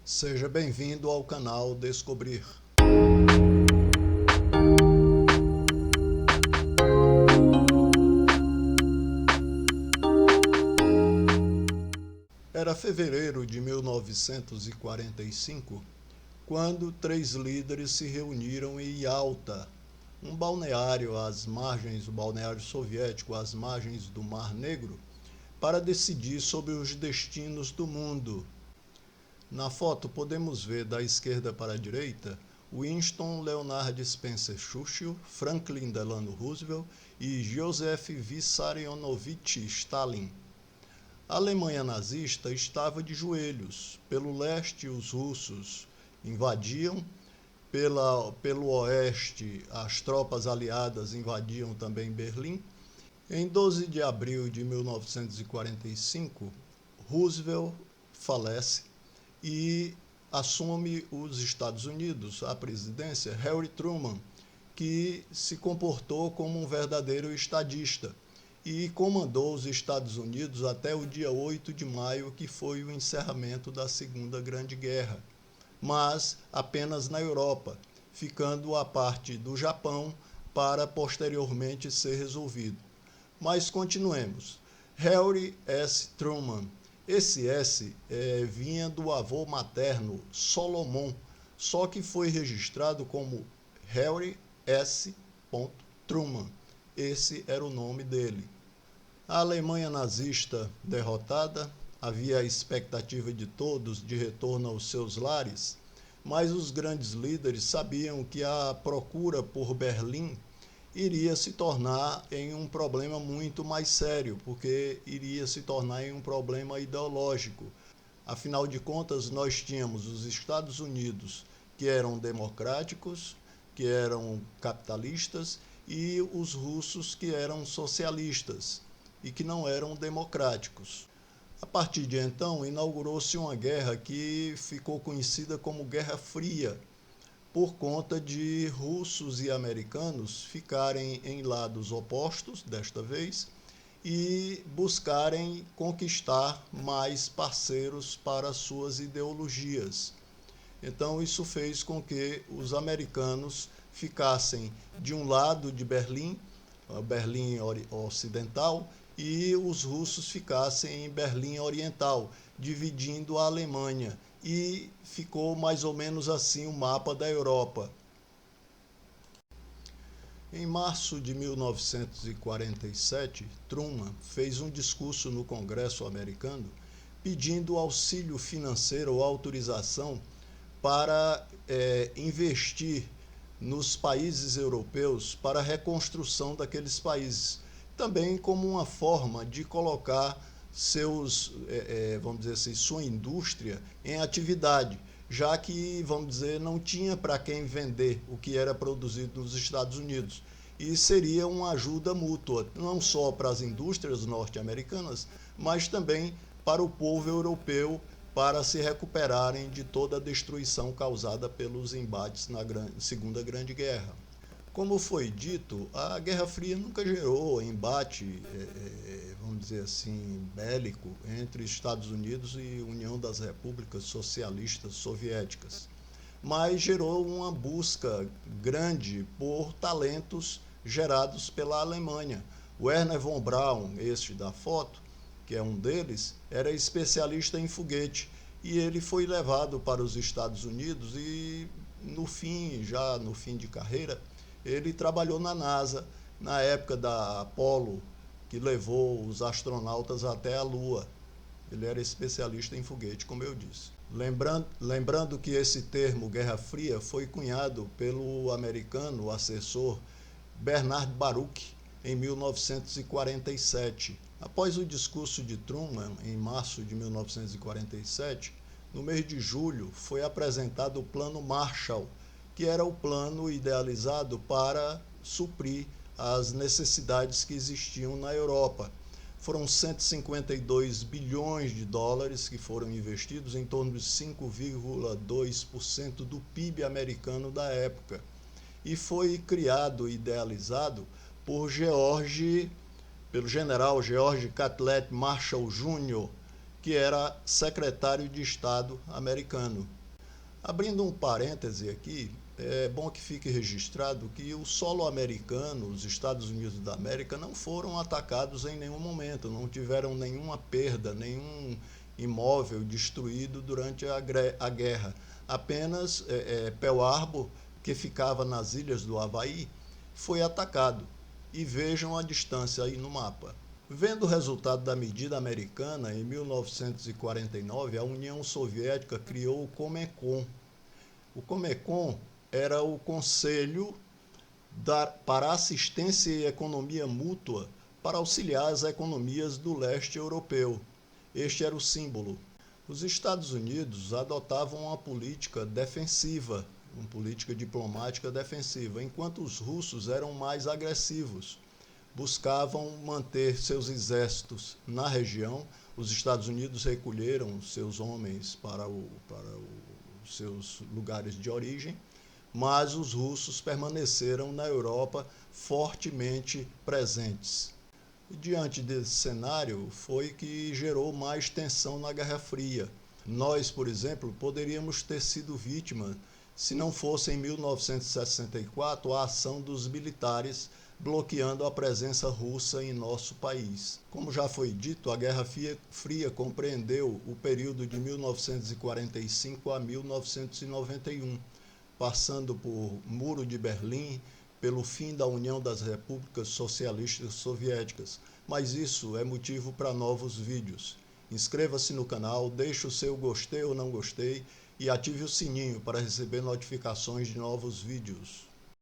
Seja bem-vindo ao canal Descobrir. Era fevereiro de 1945, quando 3 líderes se reuniram em Yalta, um balneário o balneário soviético às margens do Mar Negro, para decidir sobre os destinos do mundo. Na foto podemos ver da esquerda para a direita Winston Leonard Spencer Churchill, Franklin Delano Roosevelt e Joseph Vissarionovich Stalin. A Alemanha nazista estava de joelhos. Pelo leste, os russos invadiam, pelo oeste, as tropas aliadas invadiam também Berlim. Em 12 de abril de 1945, Roosevelt falece e assume os Estados Unidos, a presidência, Harry Truman, que se comportou como um verdadeiro estadista e comandou os Estados Unidos até o dia 8 de maio, que foi o encerramento da Segunda Grande Guerra, mas apenas na Europa, ficando a parte do Japão para posteriormente ser resolvido. Mas continuemos. Harry S. Truman. Esse S vinha do avô materno, Solomon, só que foi registrado como Harry S. Truman. Esse era o nome dele. A Alemanha nazista derrotada, havia a expectativa de todos de retorno aos seus lares, mas os grandes líderes sabiam que a procura por Berlim iria se tornar em um problema muito mais sério, porque iria se tornar em um problema ideológico. Afinal de contas, nós tínhamos os Estados Unidos, que eram democráticos, que eram capitalistas, e os russos, que eram socialistas e que não eram democráticos. A partir de então, inaugurou-se uma guerra que ficou conhecida como Guerra Fria, por conta de russos e americanos ficarem em lados opostos, desta vez, e buscarem conquistar mais parceiros para suas ideologias. Então, isso fez com que os americanos ficassem de um lado de Berlim, Berlim Ocidental, e os russos ficassem em Berlim Oriental, dividindo a Alemanha. E ficou mais ou menos assim o mapa da Europa. Em março de 1947, Truman fez um discurso no Congresso americano pedindo auxílio financeiro ou autorização para investir nos países europeus para a reconstrução daqueles países, também como uma forma de colocar vamos dizer assim, sua indústria em atividade, já que, vamos dizer, não tinha para quem vender o que era produzido nos Estados Unidos. E seria uma ajuda mútua, não só para as indústrias norte-americanas, mas também para o povo europeu, para se recuperarem de toda a destruição causada pelos embates na Segunda Grande Guerra. Como foi dito, a Guerra Fria nunca gerou embate, vamos dizer assim, bélico entre Estados Unidos e União das Repúblicas Socialistas Soviéticas, mas gerou uma busca grande por talentos gerados pela Alemanha. Wernher von Braun, este da foto, que é um deles, era especialista em foguete e ele foi levado para os Estados Unidos e, já no fim de carreira, ele trabalhou na NASA, na época da Apollo, que levou os astronautas até a Lua. Ele era especialista em foguete, como eu disse. Lembrando que esse termo Guerra Fria foi cunhado pelo americano assessor Bernard Baruch em 1947. Após o discurso de Truman, em março de 1947, no mês de julho foi apresentado o Plano Marshall, que era o plano idealizado para suprir as necessidades que existiam na Europa. Foram 152 bilhões de dólares que foram investidos, em torno de 5,2% do PIB americano da época. E foi criado e idealizado pelo general George Catlett Marshall Jr., que era secretário de Estado americano. Abrindo um parêntese aqui, é bom que fique registrado que o solo americano, os Estados Unidos da América, não foram atacados em nenhum momento, não tiveram nenhuma perda, nenhum imóvel destruído durante a guerra. Apenas Pearl Harbor, que ficava nas ilhas do Havaí, foi atacado. E vejam a distância aí no mapa. Vendo o resultado da medida americana, em 1949, a União Soviética criou o Comecon. O Comecon era o Conselho para Assistência e Economia Mútua para auxiliar as economias do leste europeu. Este era o símbolo. Os Estados Unidos adotavam uma política defensiva, uma política diplomática defensiva, enquanto os russos eram mais agressivos. Buscavam manter seus exércitos na região. Os Estados Unidos recolheram seus homens para os seus lugares de origem, mas os russos permaneceram na Europa fortemente presentes. E diante desse cenário foi que gerou mais tensão na Guerra Fria. Nós, por exemplo, poderíamos ter sido vítima se não fosse em 1964 a ação dos militares bloqueando a presença russa em nosso país. Como já foi dito, a Guerra Fria compreendeu o período de 1945 a 1991, passando por Muro de Berlim, pelo fim da União das Repúblicas Socialistas Soviéticas. Mas isso é motivo para novos vídeos. Inscreva-se no canal, deixe o seu gostei ou não gostei e ative o sininho para receber notificações de novos vídeos.